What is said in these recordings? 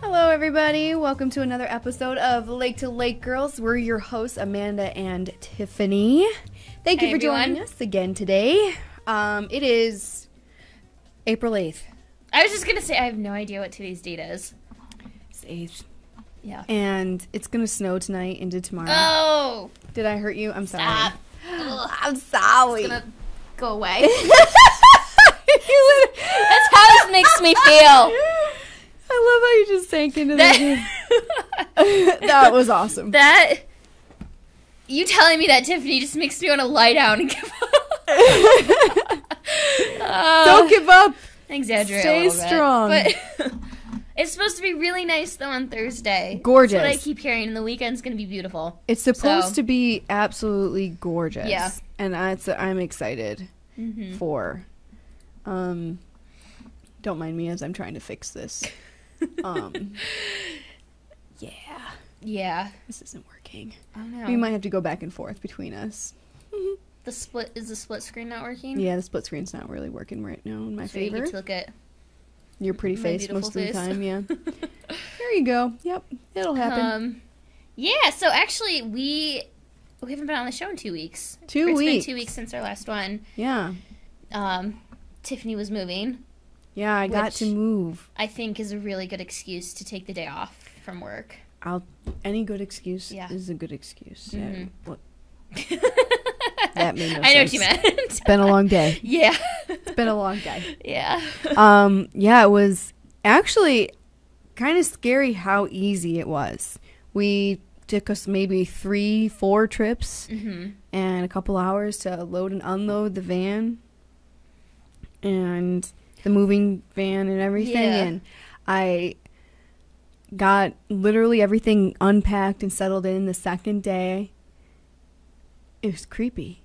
Hello, everybody. Welcome to another episode of Lake to Lake Girls. We're your hosts, Amanda and Tiffany. Thank you for joining us again today. It is April 8th. I was just going to say, I have no idea what today's date is. It's 8th. Yeah. And it's going to snow tonight into tomorrow. Oh! Did I hurt you? I'm sorry. Stop. I'm sorry. It's going to go away. That's how this makes me feel. I love how you just sank into that. That was awesome. You telling me that, Tiffany, just makes me want to lie down and give up. Don't give up. Exaggerate Stay a little strong. Bit. But it's supposed to be really nice, though, on Thursday. Gorgeous. That's what I keep hearing, and the weekend's going to be beautiful. It's supposed to be absolutely gorgeous. Yeah. And I'm excited for. Don't mind me as I'm trying to fix this. Yeah. This isn't working. Oh, no. We might have to go back and forth between us. Is the split screen not working? Yeah, the split screen's not really working right now in my favor. You get to look at your pretty face most of the face. time, yeah. There you go. Yep, it'll happen. Yeah, so actually we haven't been on the show in 2 weeks. It's been 2 weeks since our last one. Yeah. Tiffany was moving. Yeah, I got to move. I think is a really good excuse to take the day off from work. Any good excuse is a good excuse. Mm-hmm. That made no sense. I know what you meant. It's been a long day. Yeah. It's been a long day. Yeah. Yeah, it was actually kind of scary how easy it was. We took us maybe 3-4 trips and a couple hours to load and unload the van and the moving van and everything. Yeah. And I got literally everything unpacked and settled in the second day. It was creepy.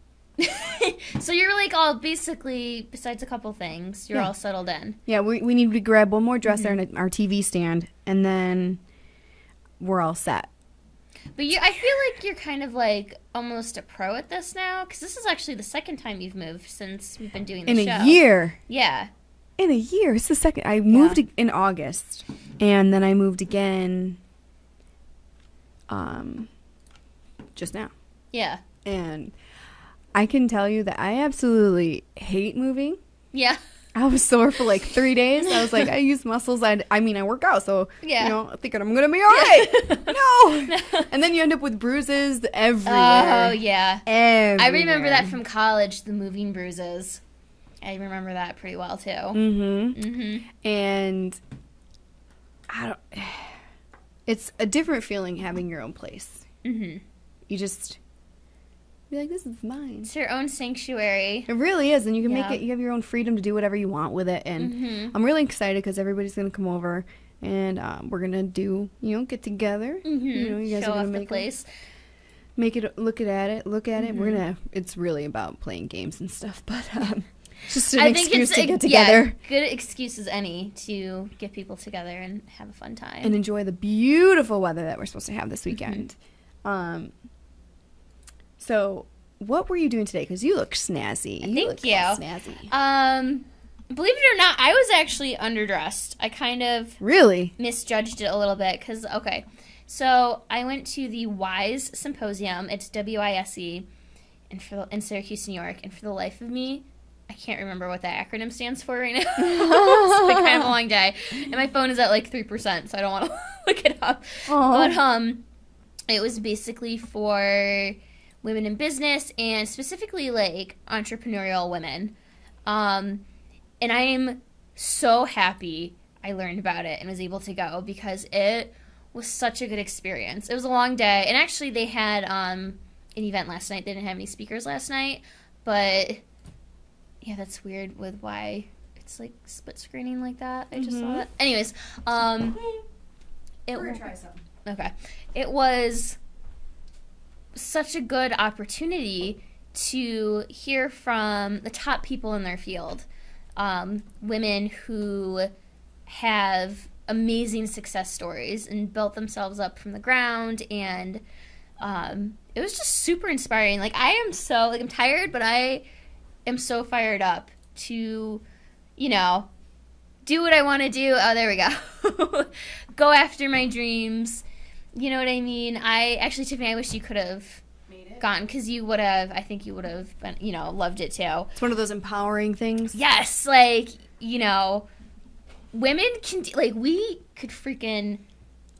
So you're like all basically, besides a couple things, you're all settled in. Yeah, we need to grab one more dresser and our TV stand, and then we're all set. But I feel like you're kind of like almost a pro at this now, because this is actually the second time you've moved since we've been doing the show. In a year. Yeah. In a year. It's the second. I moved in August, and then I moved again just now. Yeah. And I can tell you that I absolutely hate moving. Yeah. I was sore for like 3 days. I was like, I use muscles. I work out, so I'm thinking I'm gonna be all right. No. And then you end up with bruises everywhere. Oh yeah. Everywhere. I remember that from college, the moving bruises. I remember that pretty well too. And it's a different feeling having your own place. You just be like, this is mine. It's your own sanctuary. It really is, and you can make it. You have your own freedom to do whatever you want with it, and I'm really excited because everybody's gonna come over, and we're gonna do get together. You guys Show are gonna off make the place. Make it look at it. We're gonna. It's really about playing games and stuff, but just an excuse to get together. Yeah, good excuse as any to get people together and have a fun time and enjoy the beautiful weather that we're supposed to have this weekend. So, what were you doing today? Because you look snazzy. Thank you. Snazzy. Believe it or not, I was actually underdressed. I kind of really misjudged it a little bit because so I went to the WISE Symposium. It's WISE in Syracuse, New York, and for the life of me, I can't remember what that acronym stands for right now. It's been kind of a long day, and my phone is at like 3%, so I don't want to look it up. Aww. But it was basically for women in business and specifically like entrepreneurial women. And I am so happy I learned about it and was able to go because it was such a good experience. It was a long day, and actually they had an event last night. They didn't have any speakers last night, but yeah, that's weird with why it's like split screening like that. I just saw that. Anyways, we're gonna try some. Okay. It was such a good opportunity to hear from the top people in their field. Women who have amazing success stories and built themselves up from the ground, and it was just super inspiring. Like, I'm tired, but I am so fired up to, do do what I want to do. Oh, there we go. Go after my dreams. You know what I mean? Tiffany, I wish you could have gone, because I think you would have been, loved it too. It's one of those empowering things. Yes, women can, we could freaking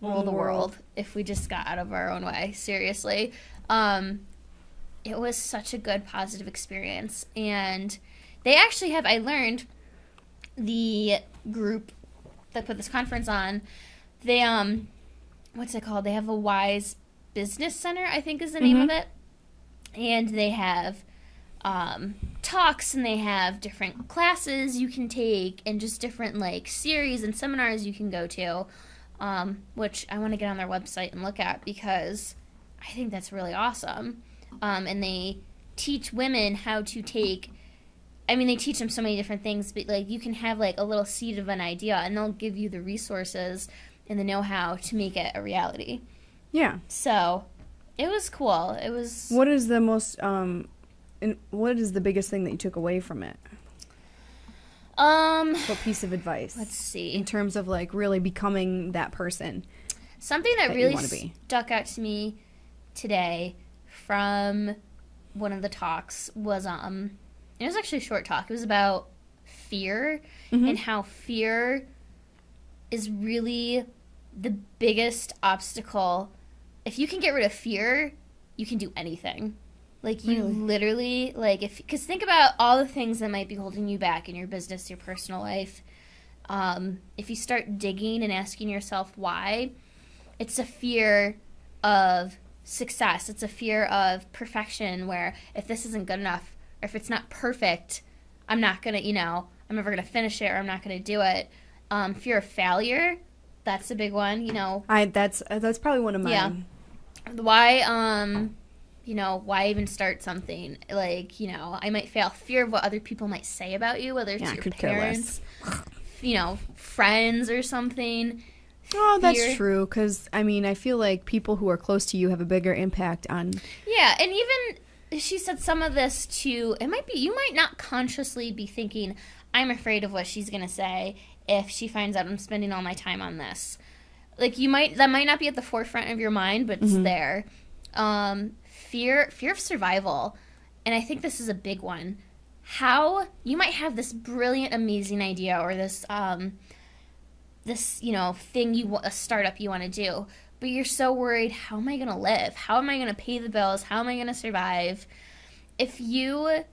rule the world if we just got out of our own way. Seriously. It was such a good, positive experience. And they actually I learned the group that put this conference on, they, what's it called? They have a Wise Business Center, I think is the name of it. And they have talks, and they have different classes you can take, and just different series and seminars you can go to, which I want to get on their website and look at, because I think that's really awesome. And they teach women how to take, they teach them so many different things, but you can have a little seed of an idea, and they'll give you the resources and the know-how to make it a reality. Yeah. So it was cool. It was. What is the most what is the biggest thing that you took away from it? What piece of advice? Let's see. In terms of really becoming that person. Something that really stuck out to me today from one of the talks was it was actually a short talk. It was about fear, and how fear is really the biggest obstacle. If you can get rid of fear, you can do anything. You literally, because think about all the things that might be holding you back in your business, your personal life. If you start digging and asking yourself why, it's a fear of success. It's a fear of perfection, where if this isn't good enough, or if it's not perfect, I'm not going to, I'm never going to finish it, or I'm not going to do it. Fear of failure, that's a big one, That's probably one of mine. Yeah. Why, why even start something? I might fail. Fear of what other people might say about you, whether it's your parents, friends or something. Oh, that's true, because, I feel like people who are close to you have a bigger impact on... Yeah, and even, she said some of this too, you might not consciously be thinking, I'm afraid of what she's going to say if she finds out I'm spending all my time on this. That might not be at the forefront of your mind, but it's there. Fear of survival, and I think this is a big one. How you might have this brilliant, amazing idea, or this thing a startup you want to do, but you're so worried, how am I going to live? How am I going to pay the bills? How am I going to survive? If you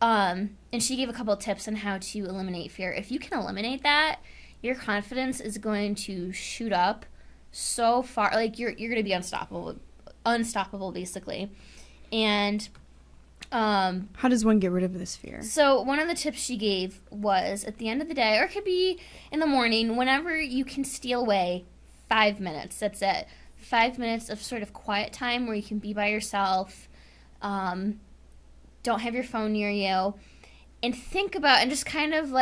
and she gave a couple of tips on how to eliminate fear. If you can eliminate that, your confidence is going to shoot up so far. You're going to be unstoppable basically. And how does one get rid of this fear? So one of the tips she gave was, at the end of the day, or it could be in the morning, whenever you can steal away 5 minutes, that's it. 5 minutes of sort of quiet time where you can be by yourself, don't have your phone near you, and think about, and just kind of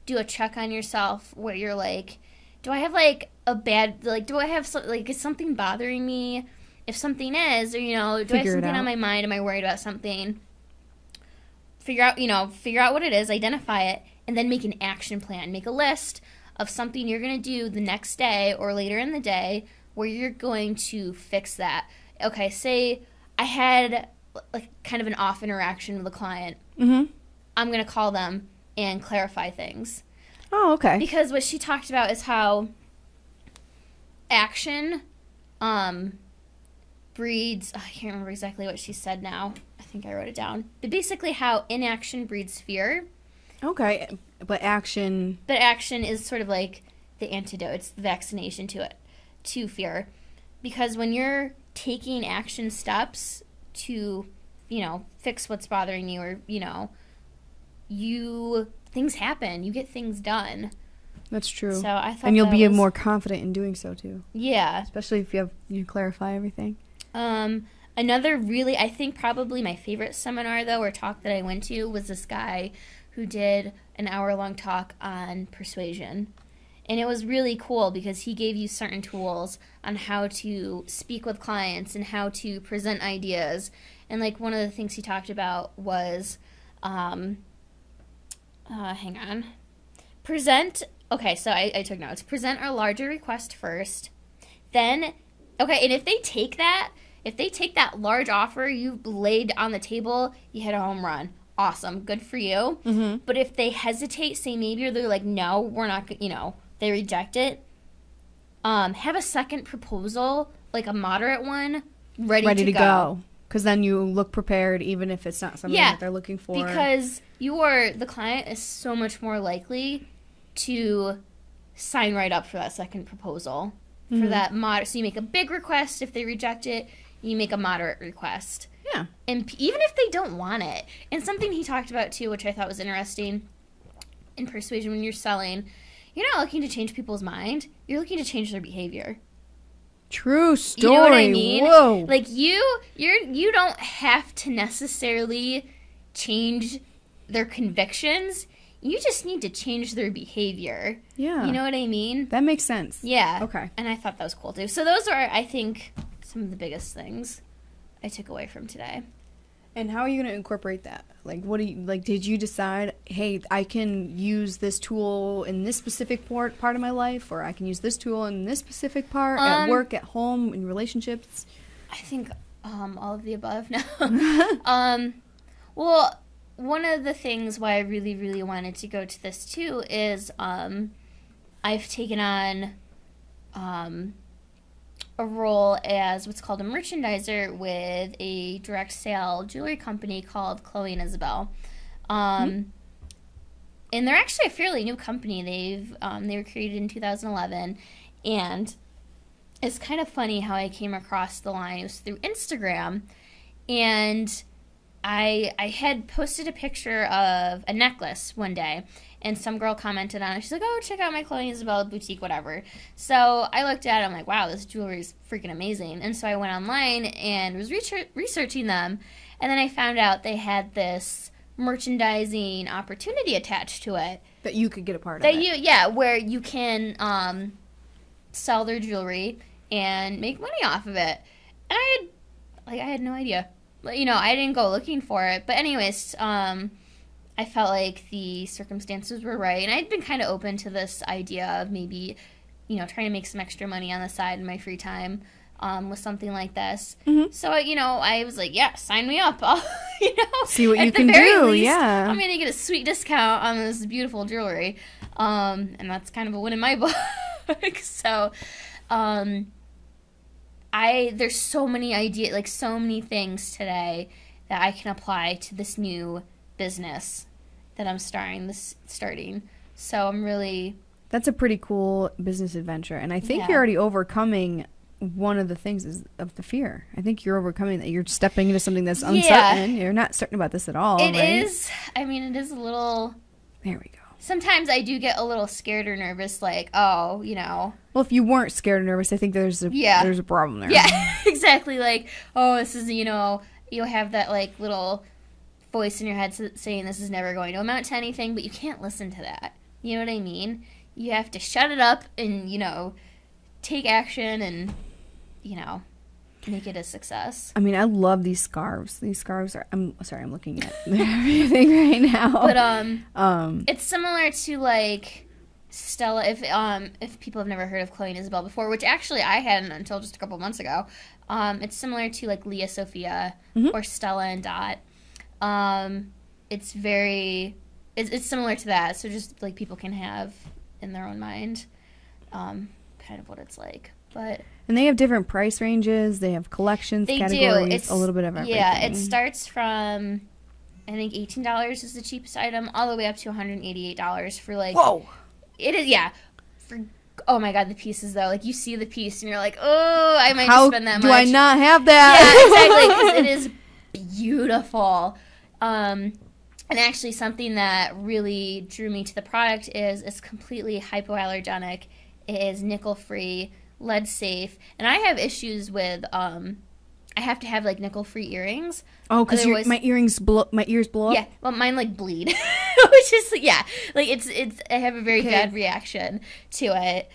do a check on yourself where you're do I have a bad, do I have is something bothering me? If something is, or, do I have something on my mind? Am I worried about something? Figure out what it is, identify it, and then make an action plan. Make a list of something you're going to do the next day or later in the day where you're going to fix that. Okay, say I had kind of an off interaction with a client. I'm going to call them and clarify things. Oh, okay. Because what she talked about is how action breeds, I can't remember exactly what she said now. I think I wrote it down. But basically how inaction breeds fear. Okay, but action is sort of the antidote. It's the vaccination to fear. Because when you're taking action steps to, fix what's bothering you, or, things happen. You get things done. That's true. So I thought, and you'll be more confident in doing so too. Yeah. Especially if you clarify everything. Another really, I think probably my favorite seminar though, or talk that I went to, was this guy who did an hour-long talk on persuasion. And it was really cool because he gave you certain tools on how to speak with clients and how to present ideas. And one of the things he talked about was, present. Okay, so I took notes. Present our larger request first. Then, okay, and if they take that large offer you've laid on the table, you hit a home run. Awesome. Good for you. Mm-hmm. But if they hesitate, say maybe, or they're like, no, we're not, they reject it, have a second proposal, like a moderate one, ready to go. Because then you look prepared, even if it's not something that they're looking for. Because the client is so much more likely to sign right up for that second proposal. For that so you make a big request. If they reject it, you make a moderate request. Yeah. And even if they don't want it. And something he talked about, too, which I thought was interesting, in persuasion when you're selling, you're not looking to change people's mind. You're looking to change their behavior. True story. You know what I mean? Whoa. Like, you don't have to necessarily change their convictions. You just need to change their behavior. Yeah. You know what I mean? That makes sense. Yeah. Okay. And I thought that was cool, too. So those are, I think, some of the biggest things I took away from today. And how are you going to incorporate that? Like, did you decide, hey, I can use this tool in this specific part of my life, or I can use this tool in this specific part, at work, at home, in relationships? I think all of the above now. Well, one of the things why I really, really wanted to go to this, too, is I've taken on a role as what's called a merchandiser with a direct sale jewelry company called Chloe and Isabel. And they're actually a fairly new company. They were created in 2011, and it's kind of funny how I came across the line. It was through Instagram, and I had posted a picture of a necklace one day, and some girl commented on it. She's like, oh, check out my Chloe and Isabel boutique, whatever. So I looked at it. I'm like, wow, this jewelry is freaking amazing. And so I went online and was researching them, and then I found out they had this merchandising opportunity attached to it. That you could get a part of it. Where you can sell their jewelry and make money off of it. And I had no idea. I didn't go looking for it. But anyways, I felt like the circumstances were right. And I'd been kind of open to this idea of maybe, trying to make some extra money on the side in my free time with something like this. Mm-hmm. So, I was like, yeah, sign me up. I'll, see what you can do. Least, yeah. I'm going to get a sweet discount on this beautiful jewelry. And that's kind of a win in my book. So, there's so many ideas, like so many things today that I can apply to this new business that I'm starting. So I'm really... That's a pretty cool business adventure. And I think you're already overcoming one of the things of the fear. I think you're overcoming that. You're stepping into something that's uncertain. You're not certain about this at all, It is. I mean, it is a little... There we go. Sometimes I do get a little scared or nervous, like, oh, Well, if you weren't scared or nervous, I think there's a problem there. Yeah, exactly. Like, oh, this is, you'll have that, like, little voice in your head saying this is never going to amount to anything, but you can't listen to that. You know what I mean? You have to shut it up and, take action and, make it a success. I mean, I love these scarves. These scarves are... I'm looking at everything right now. But it's similar to like Stella. If people have never heard of Chloe and Isabel before, which actually I hadn't until just a couple months ago, it's similar to like Leah Sophia or Stella and Dot. It's similar to that. So just like people can have in their own mind, kind of what it's like, but. And they have different price ranges. They have collections, categories, It's a little bit of everything. Yeah, it starts from, I think, $18 is the cheapest item, all the way up to $188 for, like... Whoa! It is, yeah. Oh, my God, the pieces, though. Like, you see the piece, and you're like, oh, I might just spend that much. How do I not have that? Yeah, exactly, because it is beautiful. And actually, something that really drew me to the product is it's completely hypoallergenic. It is nickel-free, lead safe, and I have issues with I have to have like nickel free earrings. Oh, because my ears blow up. Yeah, well, mine like bleed, which is like it's I have a very bad reaction to it.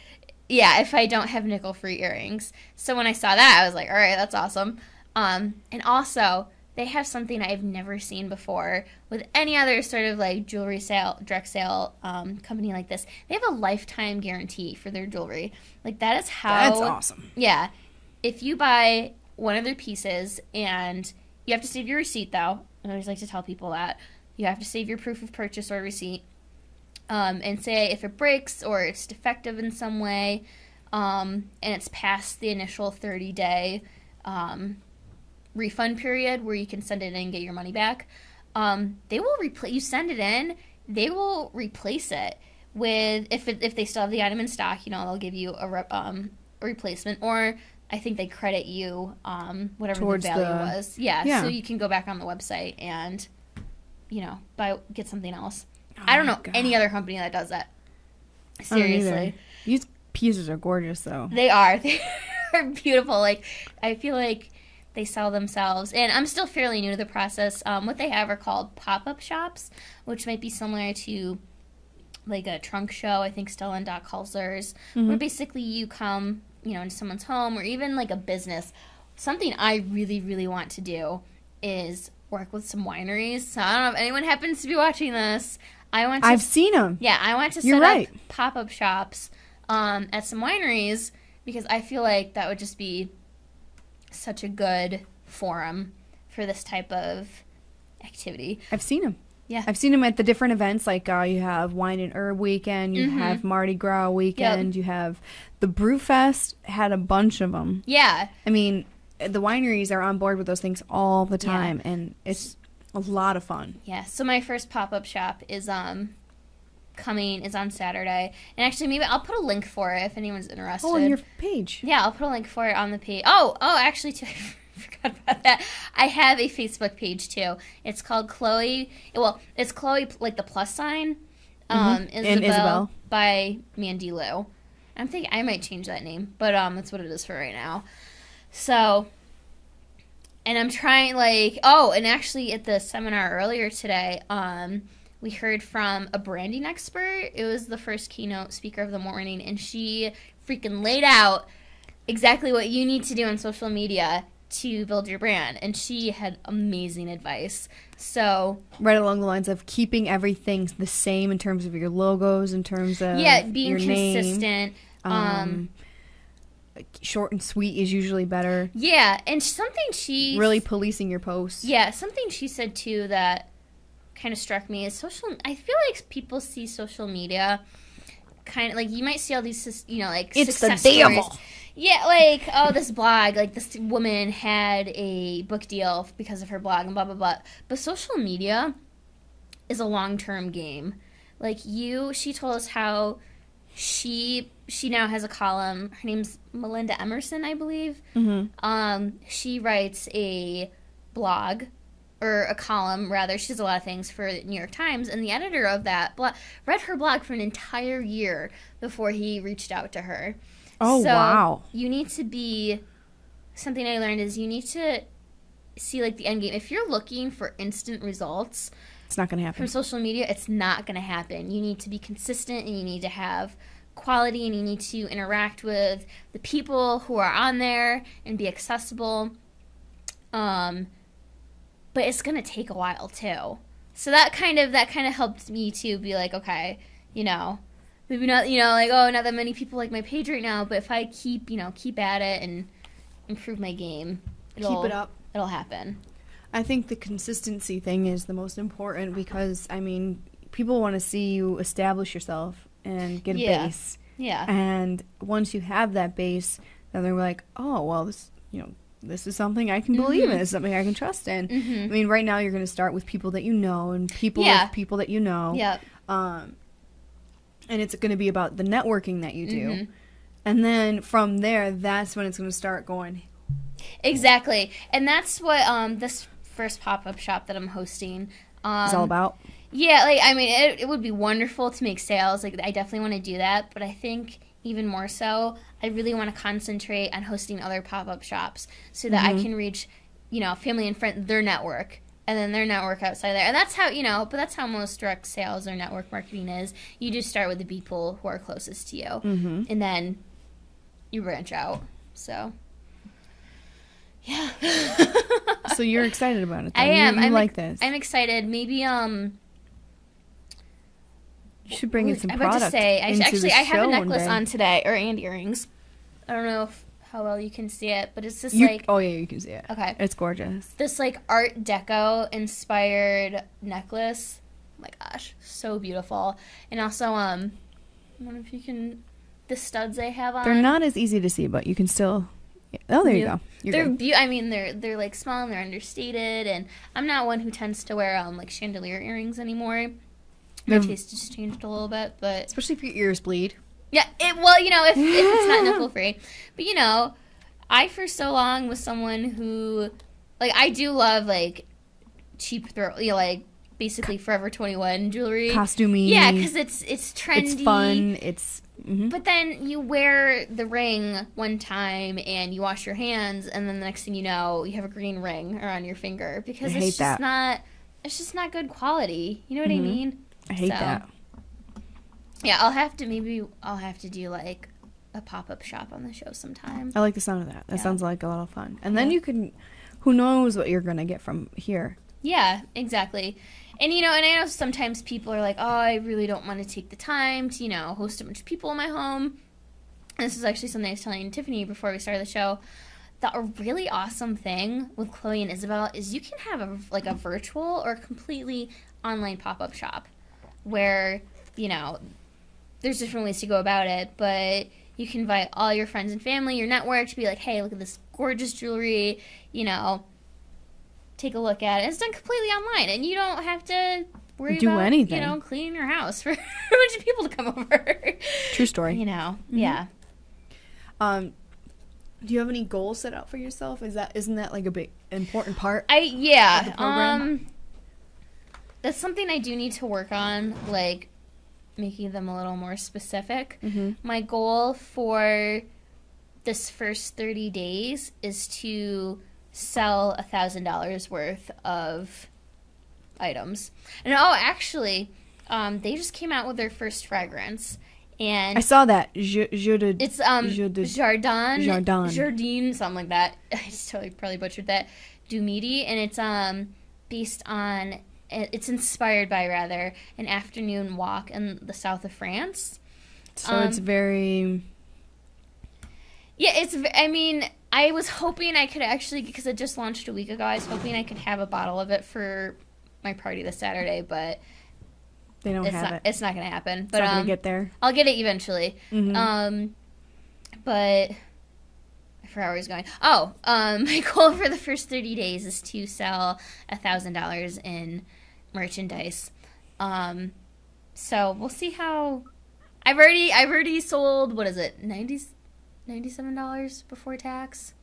Yeah, if I don't have nickel free earrings. So when I saw that, I was like, all right, that's awesome. And also they have something I've never seen before with any other sort of like jewelry sale, direct sale company like this. They have a lifetime guarantee for their jewelry. Like that is how. That's awesome. Yeah. If you buy one of their pieces, and you have to save your receipt though. I always like to tell people that. You have to save your proof of purchase or receipt. And say if it breaks or it's defective in some way, and it's past the initial 30-day refund period where you can send it in and get your money back, they will replace. You send it in, they will replace it with if they still have the item in stock. They'll give you a replacement, or I think they credit you whatever towards the value was. Yeah. So you can go back on the website and get something else. I don't know any other company that does that. Seriously. These pieces are gorgeous, though. They are. They're beautiful. Like, I feel like they sell themselves. And I'm still fairly new to the process. What they have are called pop-up shops, which might be similar to, like, a trunk show. I think Stella and Doc calls theirs. Where basically you come, into someone's home or even, like, a business. Something I really, really want to do is work with some wineries. So I don't know if anyone happens to be watching this. I've seen them. Yeah, I want to set up pop-up shops at some wineries because I feel like that would just be such a good forum for this type of activity. I've seen them. Yeah. I've seen them at the different events, like you have Wine and Herb Weekend, you have Mardi Gras Weekend, you have the Brewfest, had a bunch of them. Yeah. I mean, the wineries are on board with those things all the time, and it's a lot of fun. Yeah. So my first pop-up shop is on Saturday. And actually, maybe I'll put a link for it if anyone's interested. Oh, on your page. Yeah, I'll put a link for it on the page. Oh, actually, too, I forgot about that. I have a Facebook page, too. It's called Chloe. Well, it's Chloe, like the plus sign. Isabel by Mandy Lou. I'm thinking I might change that name, but that's what it is for right now. So, and I'm trying, and actually at the seminar earlier today, we heard from a branding expert. It was the first keynote speaker of the morning, and she freaking laid out exactly what you need to do on social media to build your brand, and she had amazing advice. So right along the lines of keeping everything the same in terms of your logos, in terms of being your consistent. Name. Short and sweet is usually better. Yeah, and something she really policing your posts. Yeah, something she said too that kind of struck me is I feel like people see social media kind of like, you might see all these, it's the devil. Stories. Yeah, this blog, this woman had a book deal because of her blog and blah blah blah. But social media is a long-term game. She told us how she now has a column. Her name's Melinda Emerson, I believe. She writes a blog, or a column, rather. She does a lot of things for the New York Times, and the editor of that read her blog for an entire year before he reached out to her. Oh, so wow. You need to be... Something I learned is you need to see, the end game. If you're looking for instant results... It's not going to happen. From social media, it's not going to happen. You need to be consistent, and you need to have quality, and you need to interact with the people who are on there and be accessible. But it's going to take a while, too. So that kind of helped me, too, be like, okay, maybe not, not that many people like my page right now, but if I keep at it and improve my game, keep it up, it'll happen. I think the consistency thing is the most important because, people want to see you establish yourself and get a base. Yeah. And once you have that base, then they're like, oh, well, this is something I can believe in. It's something I can trust in. Right now you're going to start with people that you know and people with people that you know. Yep. And it's going to be about the networking that you do. And then from there, that's when it's going to start going. Exactly. And that's what this first pop-up shop that I'm hosting is all about. Yeah, it would be wonderful to make sales. I definitely want to do that. But I think even more so, I really want to concentrate on hosting other pop-up shops so that I can reach, family and friends, their network, and then their network outside there. And that's how, but that's how most direct sales or network marketing is. You just start with the people who are closest to you, and then you branch out. So, Yeah. So you're excited about it, though. I am. You like this. I'm excited. Maybe, You should bring in some I'm about product to say, into the I have a show one necklace day. on today, and earrings. I don't know how well you can see it, but it's just Oh, yeah, you can see it. Okay. It's gorgeous. This, like, Art Deco inspired necklace. Oh my gosh, so beautiful. And also, I don't know if you can, the studs they have on. They're not as easy to see, but you can still. Oh, there you go. They're they're like small and they're understated, and I'm not one who tends to wear like chandelier earrings anymore. My taste just changed a little bit, but especially if your ears bleed. Yeah, if it's not nipple free, but I for so long was someone who, like, I do love like cheap like basically Forever 21 jewelry, Costumey. Yeah, because it's trendy, it's fun, it's. Mm-hmm. But then you wear the ring one time and you wash your hands, and then the next thing you know, you have a green ring around your finger because it's just not good quality. You know what I mean? I hate that. Yeah, I'll have to do like a pop-up shop on the show sometime. I like the sound of that. That sounds like a lot of fun. And then you can, who knows what you're going to get from here. Yeah, exactly. And, and I know sometimes people are like, oh, I really don't want to take the time to, host a bunch of people in my home. And this is actually something I was telling Tiffany before we started the show. A really awesome thing with Chloe and Isabel is you can have a virtual or completely online pop-up shop where, there's different ways to go about it, but you can invite all your friends and family, your network, to be like, hey, look at this gorgeous jewelry, take a look at it. It's done completely online, and you don't have to worry about anything. Cleaning your house for a bunch of people to come over. True story. Yeah. Do you have any goals set out for yourself? Isn't that like a big important part? Of the program? That's something I do need to work on, like making them a little more specific. Mm-hmm. My goal for this first 30 days is to sell $1,000 worth of items. And actually, they just came out with their first fragrance, and I saw that. It's Jardin, something like that. I just totally probably butchered that. Dumidi, and it's based on. It's inspired by an afternoon walk in the south of France. So it's very. Yeah, I was hoping I could actually, because it just launched a week ago, I was hoping I could have a bottle of it for my party this Saturday, but they don't have it. It's not going to happen. It's not going to get there. I'll get it eventually. Mm-hmm. But I forgot where I was going. My goal for the first 30 days is to sell $1,000 in merchandise. So we'll see how. I've already sold, what is it, $97 before tax,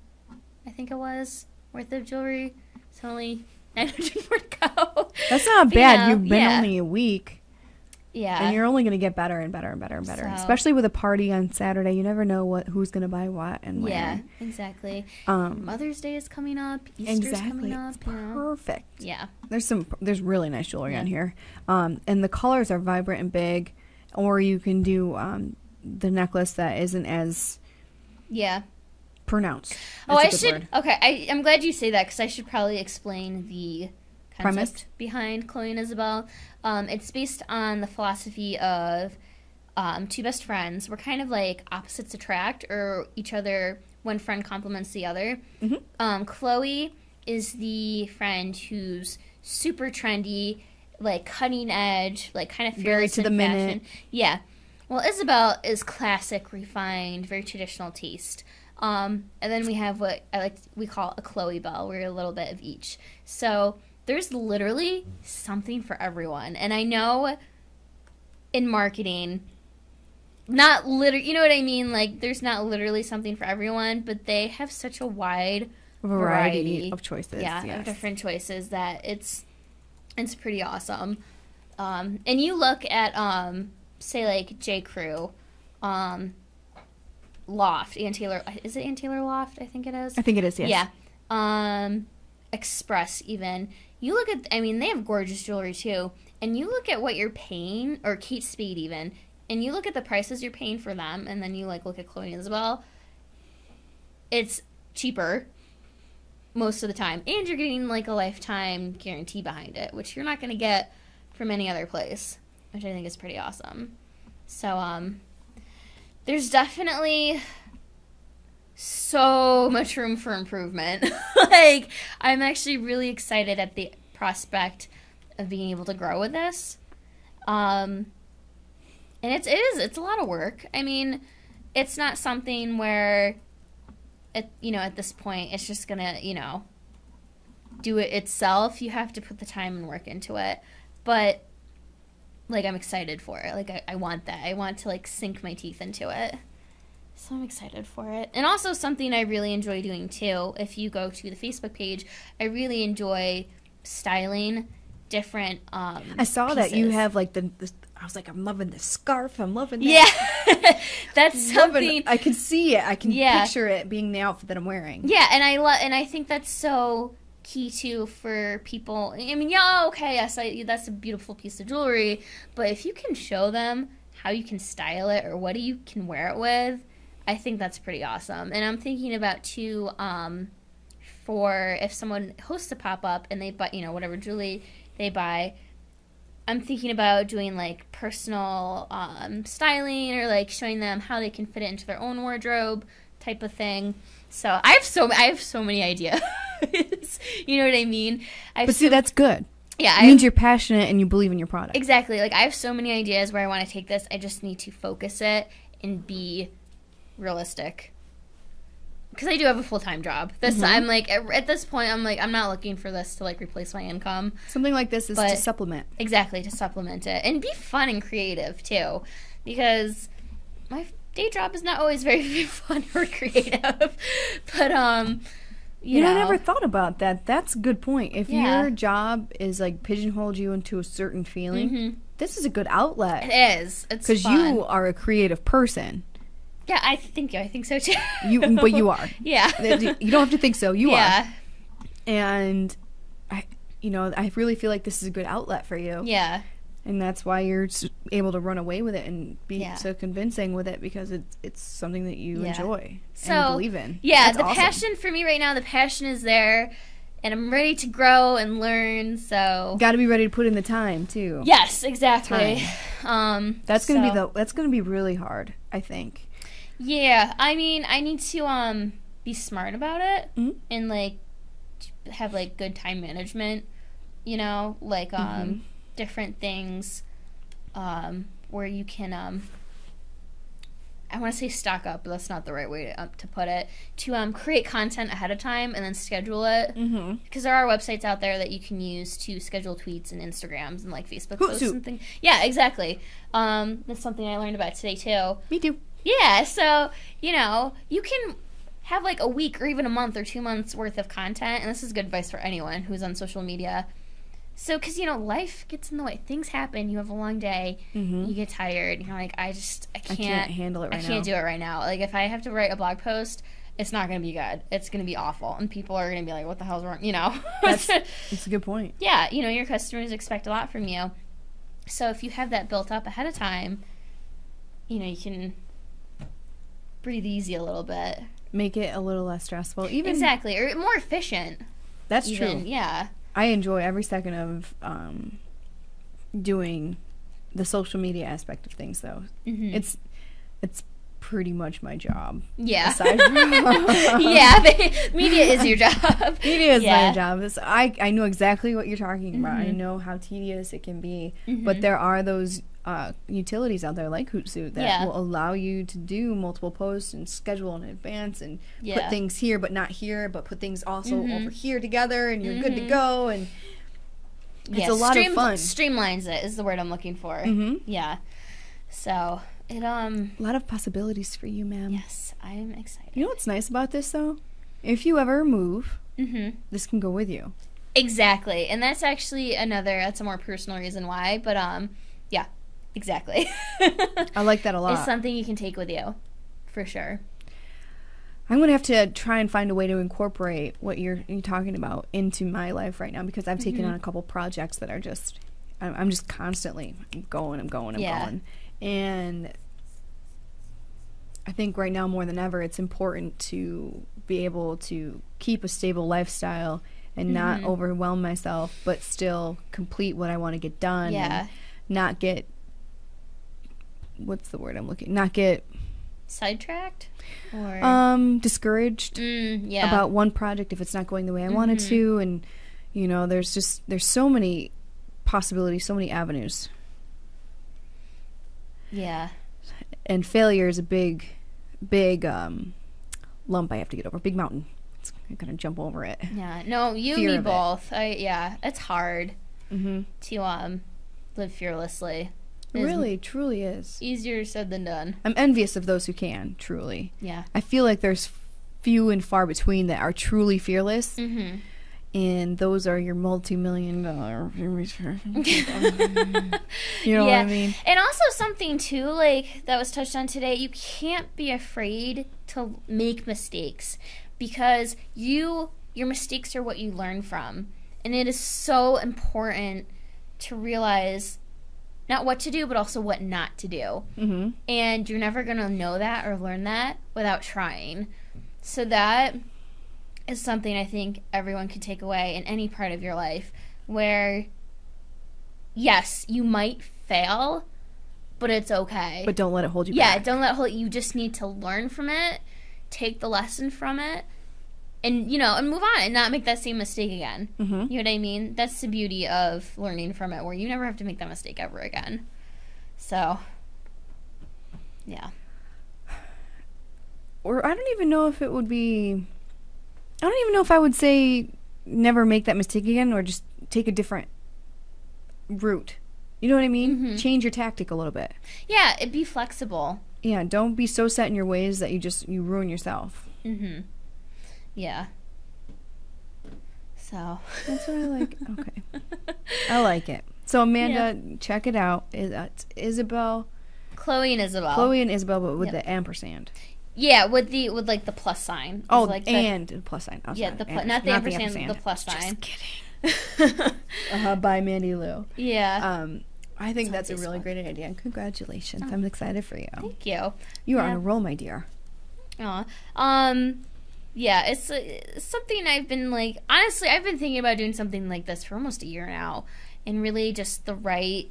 I think it was, worth of jewelry. It's only 900 more to go. That's not bad. You've been only a week. Yeah. And you're only going to get better and better and better and better. So, especially with a party on Saturday. You never know who's going to buy what and when. Yeah, exactly. Mother's Day is coming up. Easter's coming up. Perfect. Yeah. There's really nice jewelry on here. And the colors are vibrant and big. Or you can do the necklace that isn't as pronounced. I should. Word. Okay, I'm glad you say that because I should probably explain the concept behind Chloe and Isabel. It's based on the philosophy of two best friends. We're kind of like opposites attract, or each other. One friend complements the other. Mm-hmm. Chloe is the friend who's super trendy, like cutting edge, like kind of very to the minute. Yeah. Well, Isabel is classic, refined, very traditional taste. And then we have what we call a Chloe Bell. We're a little bit of each. So there's literally something for everyone. And I know in marketing, not literally, you know what I mean? Like, there's not literally something for everyone, but they have such a wide variety of choices. Yeah, of different choices that it's pretty awesome. And you look at, say, like, J. Crew, Loft, Ann Taylor. Is it Ann Taylor Loft? I think it is. I think it is, yes. Yeah. Express, even. You look at, they have gorgeous jewelry, too. And you look at what you're paying, or Kate Spade, even, and you look at the prices you're paying for them, and then you, look at Chloe and Isabel. It's cheaper. most of the time. And you're getting, like, a lifetime guarantee behind it, which you're not going to get from any other place, which I think is pretty awesome. So, there's definitely so much room for improvement. Like, I'm actually really excited at the prospect of being able to grow with this. And it's a lot of work. I mean, it's not something where, at this point, it's just gonna, do it itself. You have to put the time and work into it. But, like, I'm excited for it. Like, I want that. I want to, like, sink my teeth into it. So I'm excited for it. And also something I really enjoy doing, too. If you go to the Facebook page, I really enjoy styling different I saw pieces. that you have, like, I was like, I'm loving this scarf. I'm loving that. Yeah. That's something. I can see it. I can picture it being the outfit that I'm wearing. Yeah, and I think that's so key, too, for people. I mean, yeah, okay, yes, that's a beautiful piece of jewelry. But if you can show them how you can style it or what you can wear it with, I think that's pretty awesome. And I'm thinking about, too, for if someone hosts a pop-up and they buy, whatever jewelry they buy, I'm thinking about doing, like, personal styling or, like, showing them how they can fit it into their own wardrobe type of thing. So I have so many ideas. You know what I mean? But see, that's good. Yeah. It means you're passionate and you believe in your product. Exactly. Like, I have so many ideas where I want to take this. I just need to focus it and be realistic. Because I do have a full-time job. I'm like, at this point, I'm like, I'm not looking for this to, like, replace my income. Something like this is to supplement. Exactly, to supplement it. And be fun and creative, too. Because my day job is not always very fun or creative. But, you know. I never thought about that. That's a good point. If your job is, like, pigeonholed you into a certain feeling, this is a good outlet. It is. It's fun. Because you are a creative person. Yeah, I think so too. But you are. Yeah. You don't have to think so. You are. Yeah. And I really feel like this is a good outlet for you. Yeah. And that's why you're able to run away with it and be so convincing with it, because it's something that you enjoy and believe in. Yeah, that's the awesome. passion for me right now, the passion is there, and I'm ready to grow and learn. So got to be ready to put in the time too. Yes, exactly. That's gonna be really hard, I think. Yeah, I mean, I need to be smart about it and, like, have, like, good time management, like different things where you can I want to say stock up, but that's not the right way to put it, to create content ahead of time and then schedule it, because there are websites out there that you can use to schedule tweets and Instagrams and, like, Facebook posts and things. Yeah, exactly. That's something I learned about today too. Me too. Yeah, so, you can have, like, a week or even a month or 2 months worth of content, and this is good advice for anyone who's on social media. So, because, life gets in the way. Things happen. You have a long day. You get tired. You're like, I can't handle it right now. I can't do it right now. Like, if I have to write a blog post, it's not going to be good. It's going to be awful. And people are going to be like, what the hell's wrong? That's a good point. Yeah, your customers expect a lot from you. So, if you have that built up ahead of time, you can breathe easy a little bit. Make it a little less stressful. Exactly. Or more efficient. That's true. Yeah. I enjoy every second of doing the social media aspect of things, though. It's pretty much my job. Yeah. Aside from yeah, media is your job. Media is my job. I know exactly what you're talking about. I know how tedious it can be, but there are those utilities out there like Hootsuite that will allow you to do multiple posts and schedule in advance and put things here but not here, but put things also over here together, and you're good to go. And it's a lot of fun. Streamlines it is the word I'm looking for. Yeah. So it a lot of possibilities for you, ma'am. Yes, I am excited. You know what's nice about this, though? If you ever move, this can go with you. Exactly, and that's actually that's a more personal reason why. But yeah. Exactly. I like that a lot. It's something you can take with you, for sure. I'm going to have to try and find a way to incorporate what you're talking about into my life right now, because I've taken on a couple projects that are just, I'm just constantly going. And I think right now more than ever, it's important to be able to keep a stable lifestyle and not overwhelm myself, but still complete what I want to get done. Yeah. And not get, what's the word I'm looking, not get sidetracked or discouraged about one project if it's not going the way I wanted to. And, you know, there's so many possibilities, so many avenues. Yeah. And failure is a big lump I have to get over, big mountain. I'm gonna jump over it. Yeah, no, you and me both. It's hard to live fearlessly. It really, truly is. Easier said than done. I'm envious of those who can, truly. Yeah. I feel like there's few and far between that are truly fearless. And those are your multi-million-dollar You know what I mean? And also something, too, like, that was touched on today, you can't be afraid to make mistakes. Because your mistakes are what you learn from. And it is so important to realize not what to do, but also what not to do. And you're never going to know that or learn that without trying. So that is something I think everyone can take away in any part of your life where, yes, you might fail, but it's okay. But don't let it hold you back. Yeah, don't let it hold you. You just need to learn from it, take the lesson from it, and, you know, and move on and not make that same mistake again. You know what I mean? That's the beauty of learning from it, where you never have to make that mistake ever again. So, yeah. Or I don't even know if it would be... I don't even know if I would say never make that mistake again or just take a different route. You know what I mean? Change your tactic a little bit. Yeah, be flexible. Yeah, don't be so set in your ways that you ruin yourself. Yeah. So. That's what I like. Okay. I like it. So, Amanda, check it out. It's Isabel. Chloe and Isabel. Chloe and Isabel, but with the ampersand. Yeah, with like the plus sign. Oh, like and the plus sign. Yeah, not the ampersand, the plus sign. Just kidding. By Mandy Lou. Yeah. I think that's a really great idea. Congratulations. I'm excited for you. Thank you. You are on a roll, my dear. Aw. Yeah, it's something I've been, like, honestly, I've been thinking about doing something like this for almost a year now. And really just the right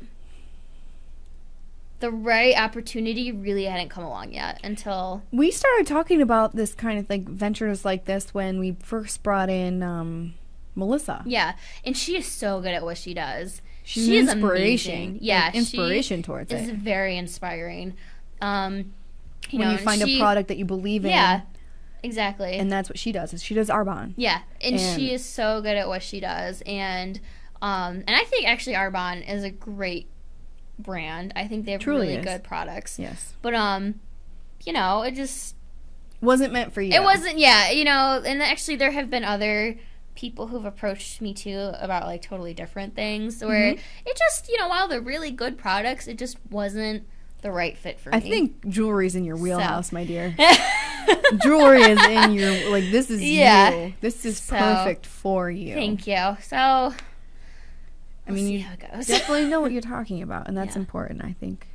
opportunity really hadn't come along yet until... We started talking about this kind of, like, ventures like this when we first brought in Melissa. Yeah, and she is so good at what she does. She's an inspiration. Amazing. Yeah, inspiration towards it. It's very inspiring. When you find a product that you believe in. Yeah, exactly. And that's what she does. She does Arbonne. Yeah, and she is so good at what she does. And I think actually Arbonne is a great brand. I think they have really good products. Yes. But you know, it just wasn't meant for you. It wasn't. Yeah, you know, and actually there have been other people who've approached me too about like totally different things where it just, you know, while they're really good products, it just wasn't the right fit for me. I think jewelry's in your wheelhouse, my dear. Jewelry is in your, like, this is you. This is perfect for you. Thank you. So I mean, see how it goes. Definitely know what you're talking about, and that's important. I think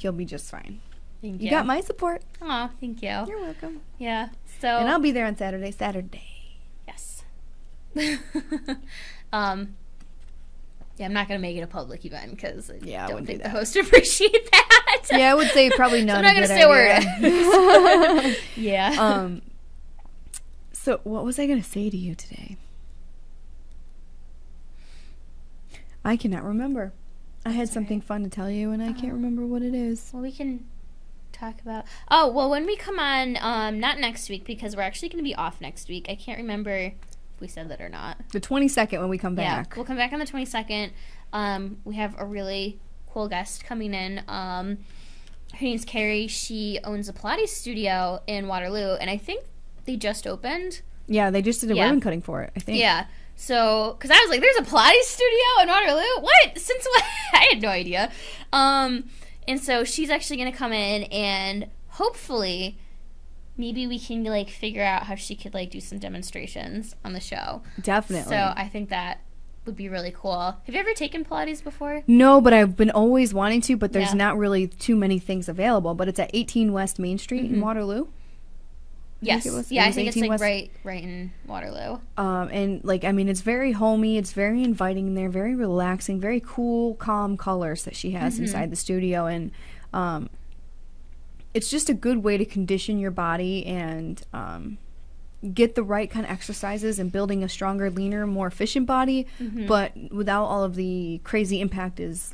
you'll be just fine. Thank you. You got my support. Oh, thank you. You're welcome. Yeah. So. And I'll be there on Saturday. Yes. Yeah, I'm not gonna make it a public event because I don't think the host would appreciate that. Yeah, I would say probably not. So I'm not gonna say a word. Yeah. So what was I gonna say to you today? I cannot remember. I had something fun to tell you, and I can't remember what it is. Well, we can talk about... Oh, well, when we come on, not next week, because we're actually going to be off next week. I can't remember if we said that or not. The 22nd when we come back. Yeah, we'll come back on the 22nd. We have a really cool guest coming in. Her name's Carrie. She owns a Pilates studio in Waterloo, and I think they just opened. Yeah, they just did a ribbon cutting for it, I think. Yeah. So, because I was like, there's a Pilates studio in Waterloo? What? Since when? I had no idea. And so she's actually going to come in and hopefully maybe we can, like, figure out how she could, like, do some demonstrations on the show. Definitely. So I think that would be really cool. Have you ever taken Pilates before? No, but I've been always wanting to, but there's Yeah. not really too many things available. But it's at 18 West Main Street in Waterloo. Yes. It was I think it's 18 like West. right in Waterloo. And like, I mean, it's very homey. It's very inviting in there, very relaxing, very cool, calm colors that she has inside the studio. And it's just a good way to condition your body and get the right kind of exercises and building a stronger, leaner, more efficient body, but without all of the crazy impact is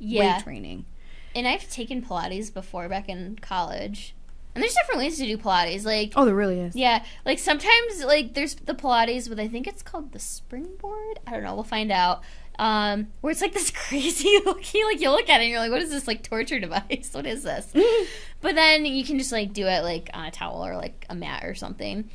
weight training. And I've taken Pilates before back in college. And there's different ways to do Pilates. Like, Oh, there really is. yeah, like sometimes like there's the Pilates with, I think it's called the springboard. I don't know. We'll find out. Where it's like this crazy looking, like you look at it and you're like, what is this like torture device? What is this? But then you can just like do it like on a towel or like a mat or something,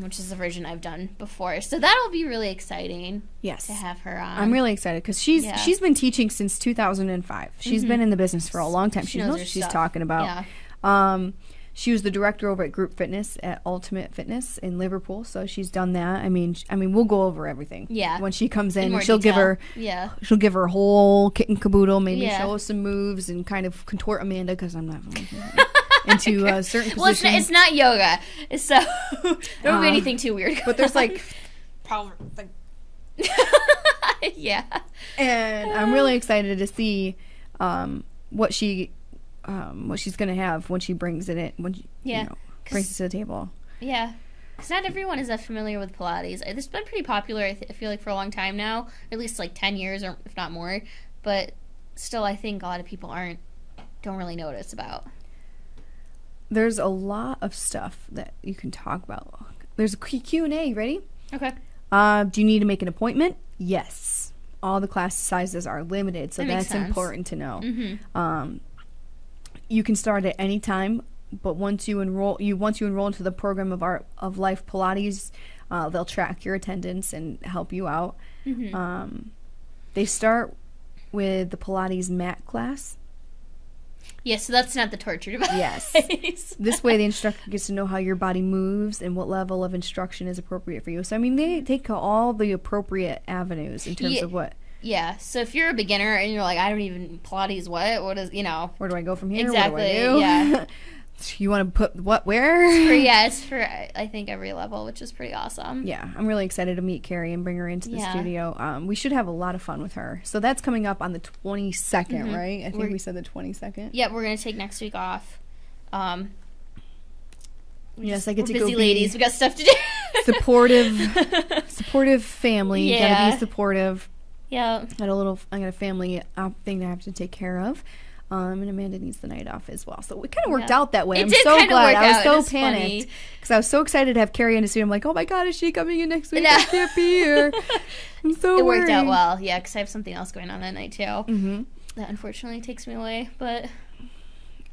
which is the version I've done before. So that'll be really exciting. Yes. To have her on. I'm really excited because she's been teaching since 2005. She's been in the business for a long time. She knows what she's talking about. Yeah. She was the director over at Group Fitness at Ultimate Fitness in Liverpool, so she's done that. I mean, we'll go over everything. Yeah. When she comes in, more she'll detail. she'll give her a whole kit and caboodle, maybe Yeah. show us some moves and kind of contort Amanda because I'm not into certain positions. Well, it's not yoga, so there won't be anything too weird. But there's like power. Yeah. And I'm really excited to see what she's gonna have when she brings it in, when she, brings it to the table. Yeah, because not everyone is that familiar with Pilates. It's been pretty popular, I feel like, for a long time now, or at least like 10 years, or if not more. But still, I think a lot of people don't really know what it's about. There's a lot of stuff that you can talk about. There's a Q&A. Ready? Okay. Do you need to make an appointment? Yes. All the class sizes are limited, so that's important to know. Mm-hmm. You can start at any time, but once you enroll into the program of Life Pilates, they'll track your attendance and help you out. Mm-hmm. They start with the Pilates mat class. Yeah, so that's not the torture device. Yes. This way the instructor gets to know how your body moves and what level of instruction is appropriate for you. So, I mean, they take all the appropriate avenues in terms of what. Yeah, so if you're a beginner and you're like, I don't even, Pilates, what is, where do I go from here? Exactly, what do I do? yeah. You want to put what where? It's for I think every level, which is pretty awesome. Yeah, I'm really excited to meet Carrie and bring her into the studio. We should have a lot of fun with her. So that's coming up on the 22nd, right? I think we said the 22nd. Yeah, we're going to take next week off. Yes, I get to we're go busy be ladies. We got stuff to do. supportive family. Yeah. You gotta be supportive. Yeah. I got a family thing that I have to take care of. And Amanda needs the night off as well. So it kind of worked out that way. I'm so glad. I was so panicked because I was so excited to have Carrie in the studio. I'm like, oh my God, is she coming in next week? I can't be here. I'm so worried. It worked out well. Yeah, because I have something else going on that night too. Mm-hmm. That unfortunately takes me away, but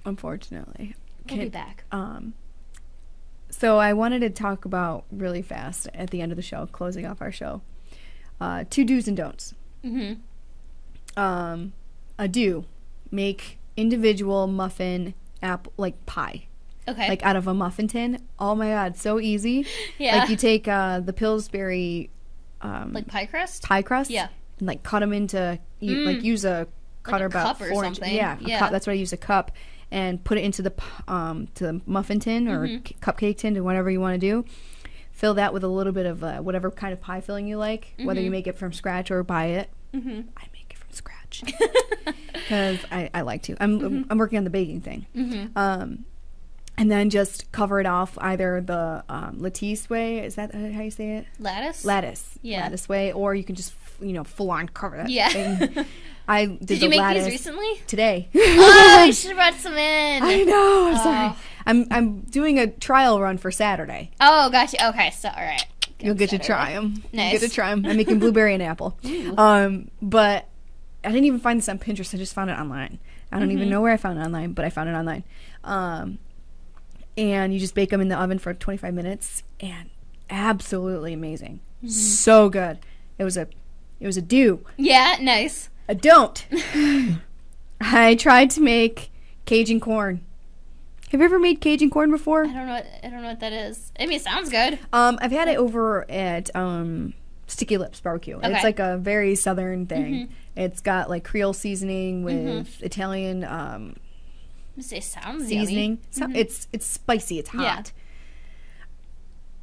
unfortunately, we'll be back. So I wanted to talk about really fast at the end of the show, closing off our show, 2 do's and don'ts. Mm-hmm. A do. Make individual muffin pie. Okay. Like out of a muffin tin. Oh my God, so easy. Yeah. Like you take the Pillsbury like pie crust? Pie crust. Yeah. And like cut them into like use a cutter like a about cup or 4 inches. something. Yeah, a cup. That's what I use, a cup, and put it into the to the muffin tin or cupcake tin or whatever you want to do. Fill that with a little bit of whatever kind of pie filling you like, whether you make it from scratch or buy it. Mm-hmm. I make it from scratch because I like to. I'm working on the baking thing. And then just cover it off either the lattice way. Is that how you say it? Lattice. Yeah. Lattice way, or you can just full on cover that thing. I did you make lattice these recently? Today. Oh, you should have brought some in. I know. I'm sorry. I'm doing a trial run for Saturday. Oh, gotcha. Okay, so all right. You'll get to try them. Nice. You get to try them. I'm making blueberry and apple. But I didn't even find this on Pinterest. I just found it online. I don't even know where I found it online, but I found it online. And you just bake them in the oven for 25 minutes, and absolutely amazing. So good. It was a do. Yeah, nice. A don't. I tried to make Cajun corn. Have you ever made Cajun corn before? I don't know what that is. I mean, it sounds good. I've had it over at Sticky Lips barbecue. Okay. It's like a very southern thing. Mm-hmm. It's got like Creole seasoning with Italian It sounds seasoning. yummy. It's spicy. It's hot. Yeah.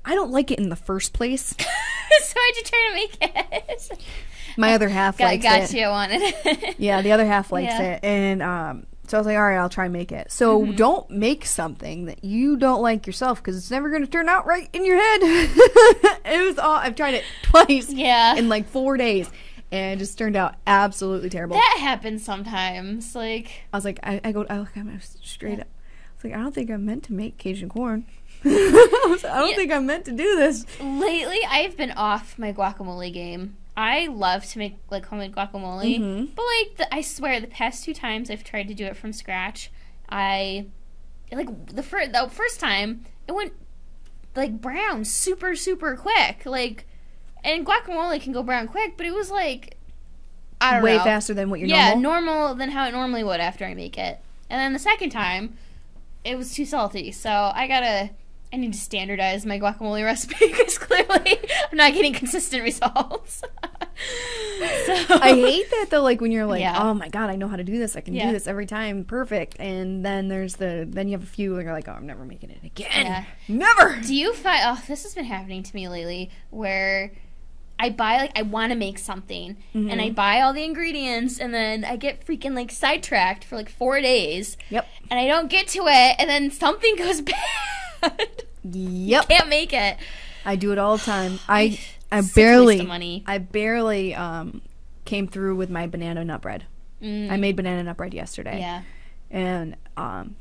I don't like it in the first place. So why'd you try to make it? My other half likes it. Got you. I wanted it. Yeah, the other half likes Yeah. it. And so I was like, all right, I'll try and make it. So don't make something that you don't like yourself because it's never going to turn out right in your head. I've tried it twice in like 4 days. And it just turned out absolutely terrible. That happens sometimes. Like, I was like, I look at him straight up. I was like, I don't think I'm meant to make Cajun corn. I don't think I'm meant to do this. Lately, I've been off my guacamole game. I love to make like homemade guacamole, but like I swear, the past 2 times I've tried to do it from scratch, the first time it went like brown super quick. Like, and guacamole can go brown quick, but it was like I don't know, way faster than what you're normal than how it normally would after I make it. And then the second time, it was too salty, so I need to standardize my guacamole recipe because clearly I'm not getting consistent results. I hate that though, like when you're like, oh my god, I know how to do this. I can do this every time, perfect. And then then you have a few and you're like, oh, I'm never making it again. Yeah. Never. Do you find, this has been happening to me lately, where I buy, like, I want to make something, and I buy all the ingredients, and then I get freaking, like, sidetracked for, like, 4 days. Yep. And I don't get to it, and then something goes bad. Yep. Can't make it. I do it all the time. I Such a waste of money. I barely came through with my banana nut bread. I made banana nut bread yesterday. Yeah. And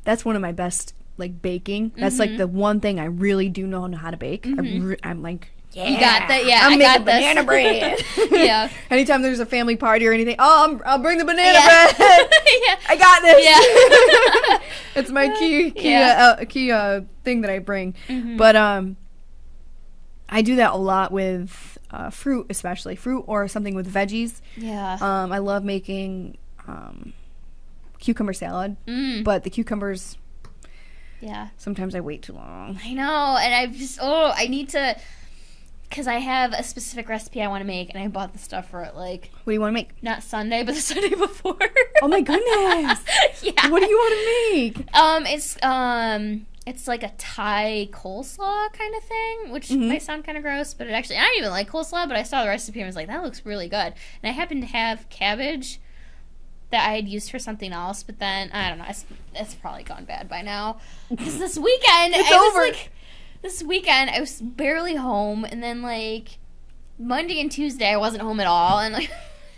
that's one of my best, like, baking. That's, like, the one thing I really do know how to bake. I'm like... Yeah, you got that. Yeah, I'm making got banana bread. Yeah. Anytime there's a family party or anything, I'll bring the banana bread. Yeah. I got this. Yeah. It's my key thing that I bring. But I do that a lot with fruit, especially fruit or something with veggies. Yeah. I love making cucumber salad, but the cucumbers. Yeah. Sometimes I wait too long. I know, and I need to. Because I have a specific recipe I want to make, and I bought the stuff for it, like... What do you want to make? Not Sunday, but the Sunday before. Oh, my goodness. Yeah. What do you want to make? It's like a Thai coleslaw kind of thing, which might sound kind of gross, but I don't even like coleslaw, but I saw the recipe and was like, that looks really good. And I happened to have cabbage that I had used for something else, but then, I don't know, it's probably gone bad by now. Because this weekend, This weekend, I was barely home, and then, like, Monday and Tuesday, I wasn't home at all, and, like...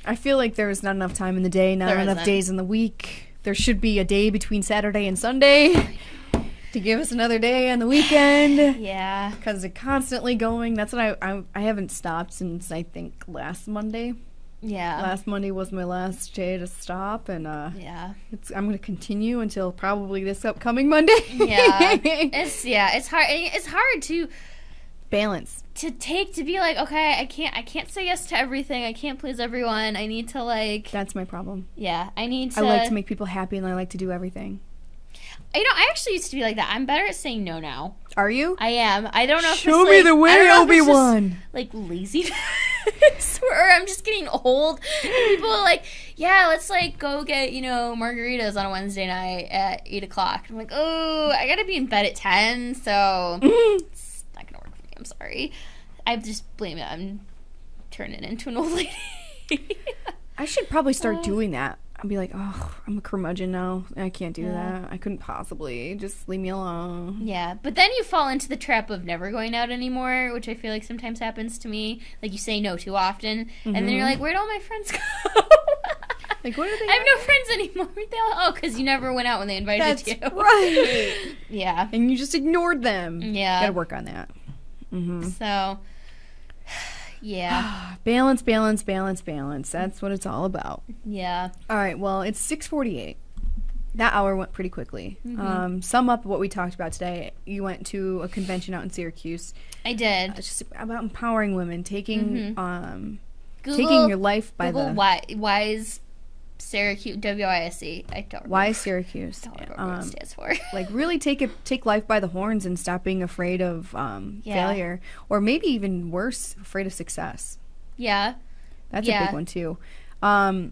I feel like there was not enough time in the day, not enough days in the week. There should be a day between Saturday and Sunday to give us another day on the weekend. Yeah. Because they're constantly going. That's what I haven't stopped since, I think, last Monday. Yeah. Last Monday was my last day to stop, and yeah, I'm going to continue until probably this upcoming Monday. Yeah. It's hard. It's hard to balance. To be like, okay, I can't say yes to everything. I can't please everyone. I need to, like... That's my problem. Yeah, I need to... I like to make people happy, and I like to do everything. I actually used to be like that. I'm better at saying no now. Are you? I am. I don't know if Show me the way, Obi-Wan. Like, laziness, or I'm just getting old. And people are like, yeah, let's, like, go get, margaritas on a Wednesday night at 8 o'clock. I'm like, oh, I gotta be in bed at 10, so it's not gonna work for me. I'm sorry. I just blame it. I'm turning into an old lady. I should probably start doing that. I'll be like, oh, I'm a curmudgeon now. I can't do that. I couldn't possibly. Just leave me alone. Yeah, but then you fall into the trap of never going out anymore, which I feel like sometimes happens to me. Like, you say no too often, and then you're like, where'd all my friends go? Like, what are they? I have no friends anymore. Where'd they all? Oh, because you never went out when they invited you. That's right. Yeah. And you just ignored them. Yeah. Gotta work on that. So... yeah. Balance. That's what it's all about. Yeah. All right, well, it's 6:48. That hour went pretty quickly. Sum up what we talked about today. You went to a convention out in Syracuse. I did. It's just about empowering women, taking taking your life by Google Wise Syracuse, WISE. I don't remember. Wise Syracuse. I don't remember what it stands for. Like, really take life by the horns and stop being afraid of failure, or maybe even worse, afraid of success. Yeah. That's a big one too. And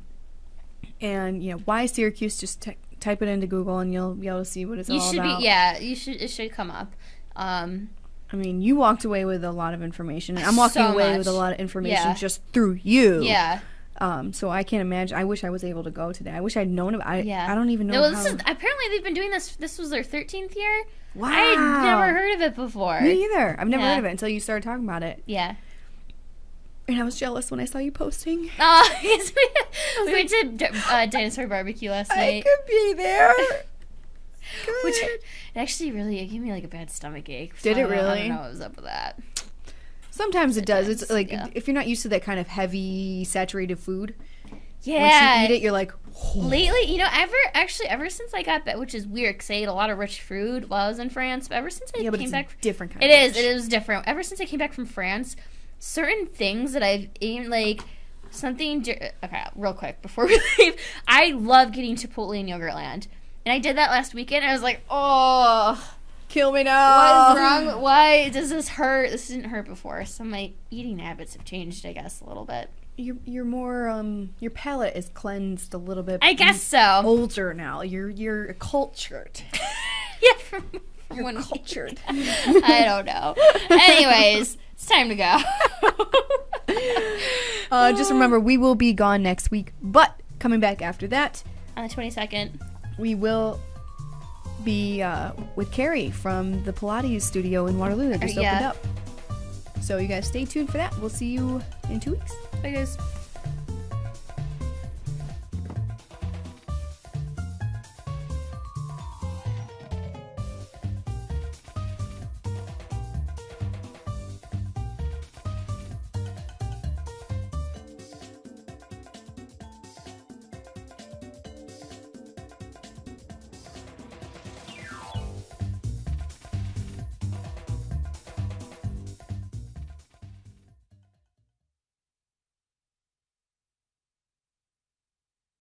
why Syracuse? Just type it into Google and you'll be able to see what it's all about. It should come up. I mean, you walked away with a lot of information. I'm walking away with a lot of information just through you. Yeah. So I can't imagine. I wish I was able to go today. I wish I'd known about it. I don't even know. No, apparently they've been doing this. This was their 13th year. Wow. I had never heard of it before. Me either. I've never heard of it until you started talking about it. Yeah. And I was jealous when I saw you posting. Oh, yes, we went to Dinosaur Barbecue last night. I could be there. Which actually really, it gave me like a bad stomach ache. Did it really? I don't know what was up with that. Sometimes it does. It's like if you're not used to that kind of heavy, saturated food. Yeah. Once you eat it, you're like, oh. Lately, ever since I got back, which is weird because I ate a lot of rich food while I was in France, but ever since I came back, different kind. It is different. Ever since I came back from France, certain things that I've eaten, like okay, real quick before we leave, I love getting Chipotle in Yogurtland, and I did that last weekend. And I was like, oh, kill me now. What is wrong? Why does this hurt? This didn't hurt before, so my eating habits have changed, I guess, a little bit. You're more your palate is cleansed a little bit. I guess so. Older now. You're cultured. Yeah, you're cultured. I don't know. Anyways, it's time to go. Just remember, we will be gone next week, but coming back after that, on the 22nd, we will be with Carrie from the Pilates studio in Waterloo that just opened up. So you guys stay tuned for that. We'll see you in 2 weeks. Bye, guys.